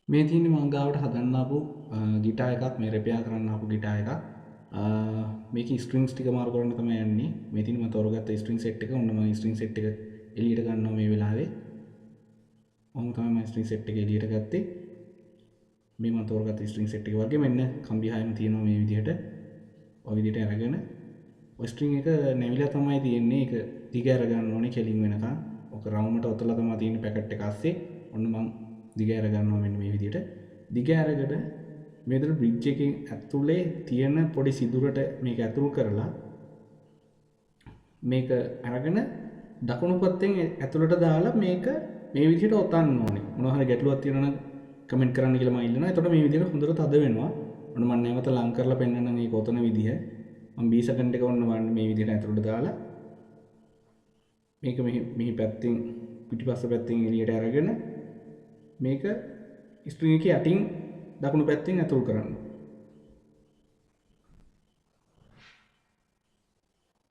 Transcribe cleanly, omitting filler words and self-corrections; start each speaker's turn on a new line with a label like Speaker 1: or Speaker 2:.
Speaker 1: මේ තියෙන්නේ මං ගාවට හදන්න ආපු ගිටාර් එකක්, මේ රිපෙයාර් කරන්න ආපු ගිටාර් එකක්. මේකේ ස්ට්‍රින්ග්ස් ටික මාරු කරන්න තමයි යන්නේ. මේ තියෙන මම තෝරගත්ත ස්ට්‍රින්ග් සෙට් එක. ඔන්න මම ස්ට්‍රින්ග් සෙට් එක එළියට ගන්නවා මේ වෙලාවේ. ඔහොම තමයි මම ස්ට්‍රින්ග් සෙට් එක එළියට ගත්තේ. මේ මම තෝරගත්ත ස්ට්‍රින්ග් සෙට් එක වගේ මෙන්න කම්බි හයම තියෙනවා මේ විදිහට. ඔය විදිහට අරගෙන ඔය ස්ට්‍රින්ග් එක නැවිලා තමයි තියෙන්නේ. ඒක දිග අර ගන්න ඕනේ කෙලින් වෙනකන්. ඔක රවුමට ඔතලා තමයි තියෙන්නේ පැකට් එක ASCII. ඔන්න මම දිග අර ගන්නවා මෙන්න මේ විදිහට. දිග අරගෙන මේ විදිහට බ්‍රිජ් එකෙන් ඇතුලේ තියෙන පොඩි සිදුරට මේක ඇතුල් කරලා මේක අරගෙන දකුණු පැත්තෙන් ඇතුළට දාලා මේක මේ විදිහට ඔතන්න ඕනේ. මොනවා හරි ගැටලුවක් තියෙනවා නම් කමෙන්ට් කරන්න කියලා මම ඉල්ලනවා. එතකොට මේ විදිහට හොඳට තද වෙනවා. ඔන්න මම නැවත ලං කරලා පෙන්නන්න මේක ඔතන විදිහ. මම B සෙකන්ඩ් එක ඔන්න වන්න මේ විදිහට ඇතුළට දාලා මේක මෙහි පැත්තෙන් පිටිපස්ස පැත්තෙන් එළියට අරගෙන මේක ස්ට්‍රින්ග් එකේ යටින් දකුණු පැත්තෙන් ඇතුල් කරන්න.